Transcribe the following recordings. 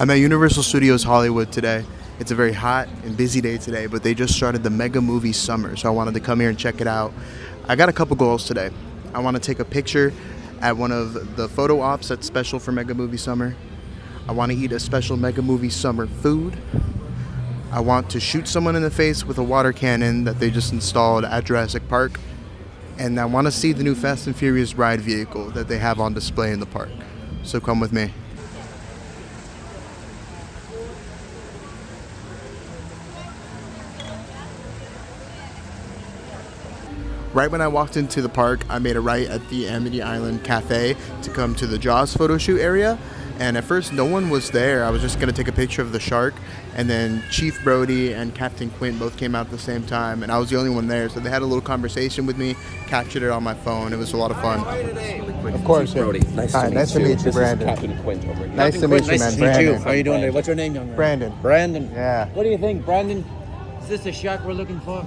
I'm at Universal Studios Hollywood today. It's a very hot and busy day today, but they just started the Mega Movie Summer, so I wanted to come here and check it out. I got a couple goals today. I want to take a picture at one of the photo ops that's special for Mega Movie Summer. I want to eat a special Mega Movie Summer food. I want to shoot someone in the face with a water cannon that they just installed at Jurassic Park. And I want to see the new Fast and Furious ride vehicle that they have on display in the park. So come with me. Right when I walked into the park, I made a right at the Amity Island Cafe to come to the Jaws photo shoot area. And at first, no one was there. I was just going to take a picture of the shark. And then Chief Brody and Captain Quint both came out at the same time. And I was the only one there. So they had a little conversation with me, captured it on my phone. It was a lot of fun. Of course, Brody. Nice to meet you, Brandon. This is Captain Quint over here. Nice to meet you, man. Brandon. How you doing today? What's your name, young man? Brandon. Brandon. Yeah. What do you think, Brandon? Is this the shark we're looking for?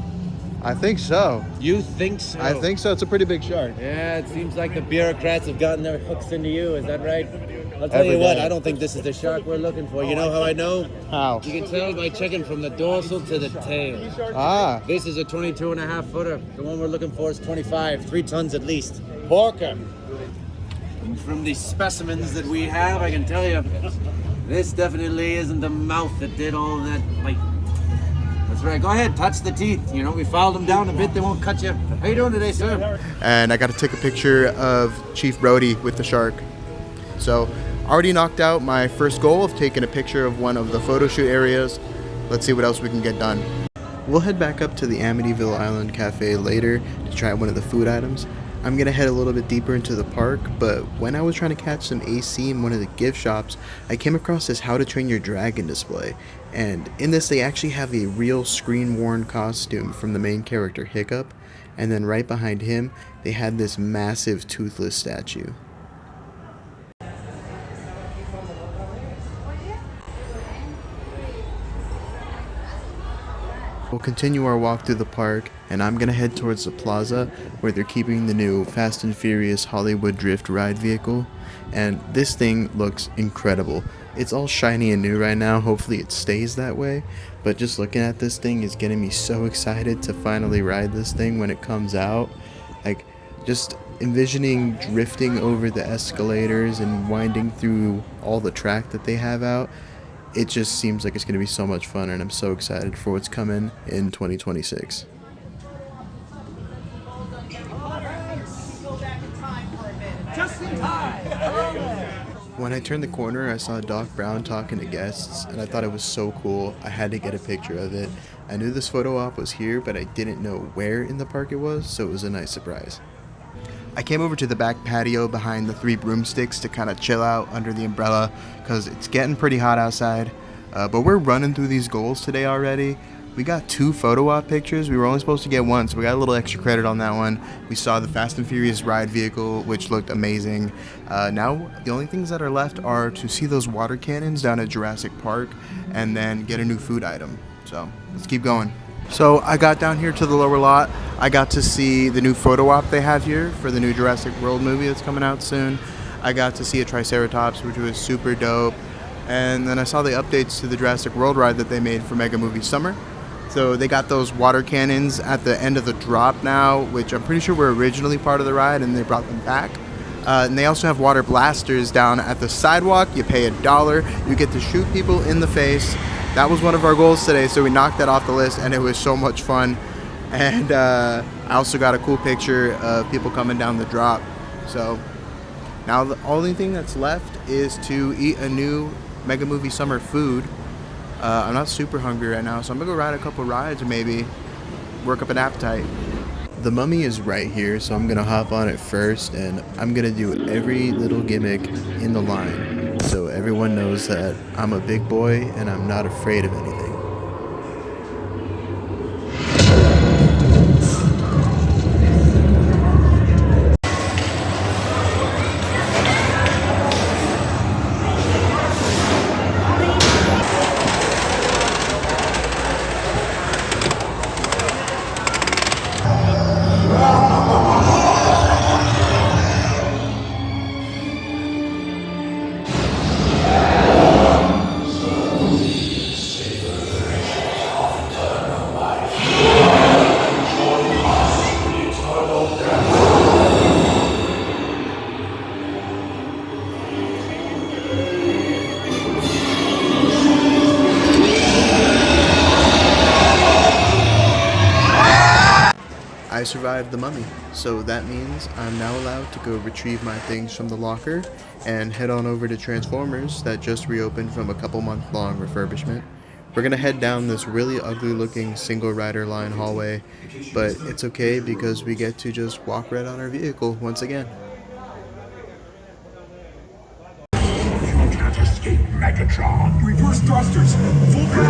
I think so. You think so? I think so. It's a pretty big shark. Yeah, it seems like the bureaucrats have gotten their hooks into you. Is that right? I'll tell Every you what, day. I don't think this is the shark we're looking for. You know how I know? How? You can tell by checking from the dorsal to the tail. Ah. This is a 22 and a half footer. The one we're looking for is 25, 3 tons at least. Porker. And from the specimens that we have, I can tell you, this definitely isn't the mouth that did all that bite. That's right. Go ahead, touch the teeth. You know, we filed them down a bit. They won't cut you. How you doing today, sir? And I got to take a picture of Chief Brody with the shark. So, already knocked out my first goal of taking a picture of one of the photo shoot areas. Let's see what else we can get done. We'll head back up to the Amityville Island Cafe later to try one of the food items. I'm going to head a little bit deeper into the park, but when I was trying to catch some AC in one of the gift shops, I came across this How to Train Your Dragon display. And in this, they actually have a real screen-worn costume from the main character, Hiccup. And then right behind him, they had this massive toothless statue. We'll continue our walk through the park, and I'm going to head towards the plaza where they're keeping the new Fast and Furious Hollywood Drift ride vehicle. And this thing looks incredible. It's all shiny and new right now. Hopefully it stays that way. But just looking at this thing is getting me so excited to finally ride this thing when it comes out. Like, just envisioning drifting over the escalators and winding through all the track that they have out. It just seems like it's going to be so much fun, and I'm so excited for what's coming in 2026. Just in time. When I turned the corner, I saw Doc Brown talking to guests, and I thought it was so cool. I had to get a picture of it. I knew this photo op was here, but I didn't know where in the park it was, so it was a nice surprise. I came over to the back patio behind the 3 broomsticks to kind of chill out under the umbrella because it's getting pretty hot outside. But we're running through these goals today already. We got 2 photo op pictures. We were only supposed to get 1, so we got a little extra credit on that one. We saw the Fast and Furious ride vehicle, which looked amazing. Now, the only things that are left are to see those water cannons down at Jurassic Park and then get a new food item. So let's keep going. So I got down here to the lower lot. I got to see the new photo op they have here for the new Jurassic World movie that's coming out soon. I got to see a Triceratops, which was super dope. And then I saw the updates to the Jurassic World ride that they made for Mega Movie Summer. So they got those water cannons at the end of the drop now, which I'm pretty sure were originally part of the ride, and they brought them back. And they also have water blasters down at the sidewalk. You pay $1. You get to shoot people in the face. That was one of our goals today, so we knocked that off the list, and it was so much fun. And I also got a cool picture of people coming down the drop. So now the only thing that's left is to eat a new Mega Movie Summer food. I'm not super hungry right now, so I'm going to go ride a couple rides and maybe work up an appetite. The Mummy is right here, so I'm going to hop on it first, and I'm going to do every little gimmick in the line so everyone knows that I'm a big boy and I'm not afraid of anything. survived the mummy, so that means I'm now allowed to go retrieve my things from the locker and head on over to Transformers that just reopened from a couple month long refurbishment. We're gonna head down this really ugly looking single rider line hallway, but it's okay because we get to just walk right on our vehicle once again. You can't escape Megatron. Reverse thrusters. Full power.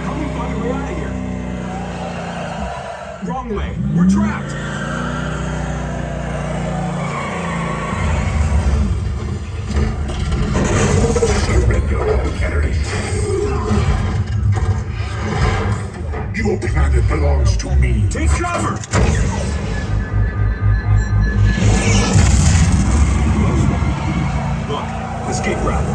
Help me find a way out of here. Wrong way. We're trapped. Surrender or perish. Your planet belongs to me. Take cover. Look, escape route.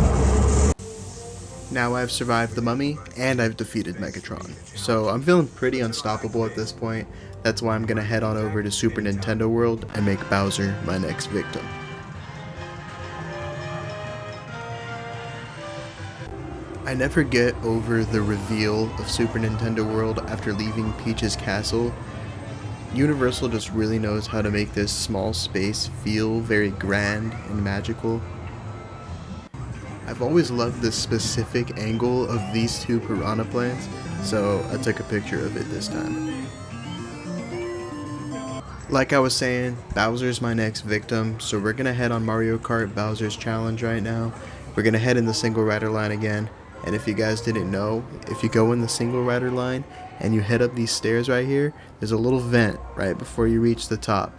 Now I've survived the mummy, and I've defeated Megatron. So I'm feeling pretty unstoppable at this point. That's why I'm gonna head on over to Super Nintendo World and make Bowser my next victim. I never get over the reveal of Super Nintendo World after leaving Peach's castle. Universal just really knows how to make this small space feel very grand and magical. I've always loved this specific angle of these two piranha plants, so I took a picture of it this time. Like I was saying, Bowser's my next victim, so we're gonna head on Mario Kart Bowser's Challenge right now. We're gonna head in the single rider line again, and if you guys didn't know, if you go in the single rider line and you head up these stairs right here, there's a little vent right before you reach the top.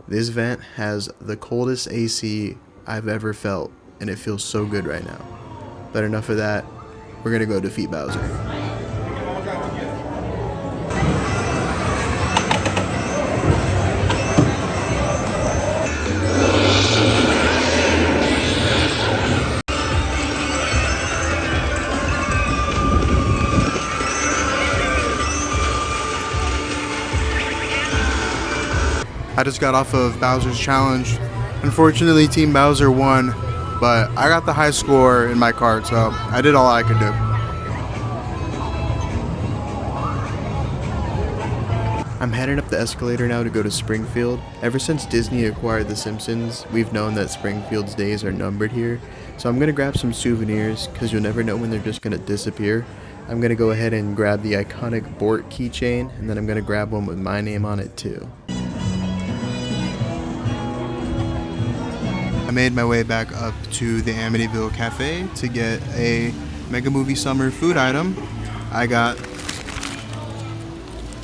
This vent has the coldest AC I've ever felt, and it feels so good right now. But enough of that, we're gonna go defeat Bowser. I just got off of Bowser's Challenge. Unfortunately, Team Bowser won, but I got the high score in my cart, so I did all I could do. I'm heading up the escalator now to go to Springfield. Ever since Disney acquired The Simpsons, we've known that Springfield's days are numbered here, so I'm gonna grab some souvenirs, because you'll never know when they're just gonna disappear. I'm gonna go ahead and grab the iconic Bort keychain, and then I'm gonna grab one with my name on it too. I made my way back up to the Amityville Cafe to get a Mega Movie Summer food item. I got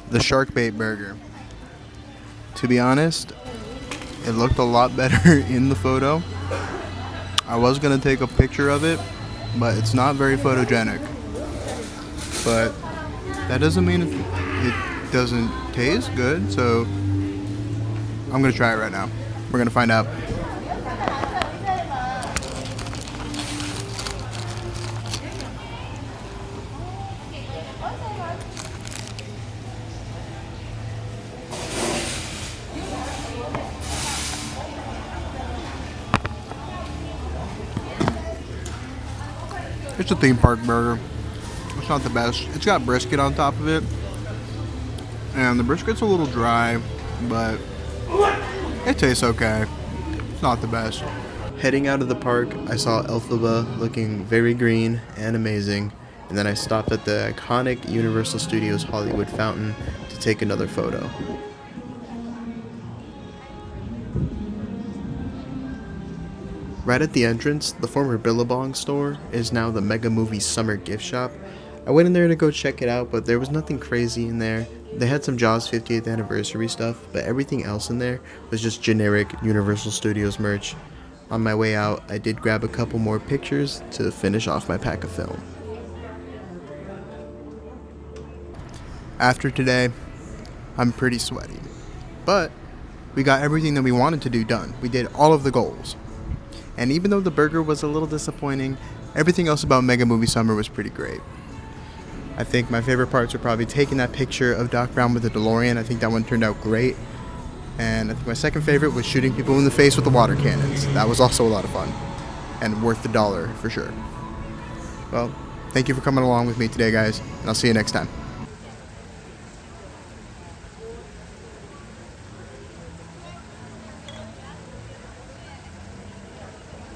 the shark bait burger. To be honest, it looked a lot better in the photo. I was gonna take a picture of it, but it's not very photogenic. But that doesn't mean it doesn't taste good, so I'm gonna try it right now. We're gonna find out. It's a theme park burger. It's not the best. It's got brisket on top of it. And the brisket's a little dry, but it tastes okay. It's not the best. Heading out of the park, I saw Elphaba looking very green and amazing. And then I stopped at the iconic Universal Studios Hollywood fountain to take another photo. Right at the entrance, the former Billabong store is now the Mega Movie Summer Gift Shop. I went in there to go check it out, but there was nothing crazy in there. They had some Jaws 50th anniversary stuff, but everything else in there was just generic Universal Studios merch. On my way out, I did grab a couple more pictures to finish off my pack of film. After today, I'm pretty sweaty, but we got everything that we wanted to do done. We did all of the goals. And even though the burger was a little disappointing, everything else about Mega Movie Summer was pretty great. I think my favorite parts were probably taking that picture of Doc Brown with the DeLorean. I think that one turned out great. And I think my second favorite was shooting people in the face with the water cannons. That was also a lot of fun. And worth the $1 for sure. Well, Thank you for coming along with me today, guys, and I'll see you next time.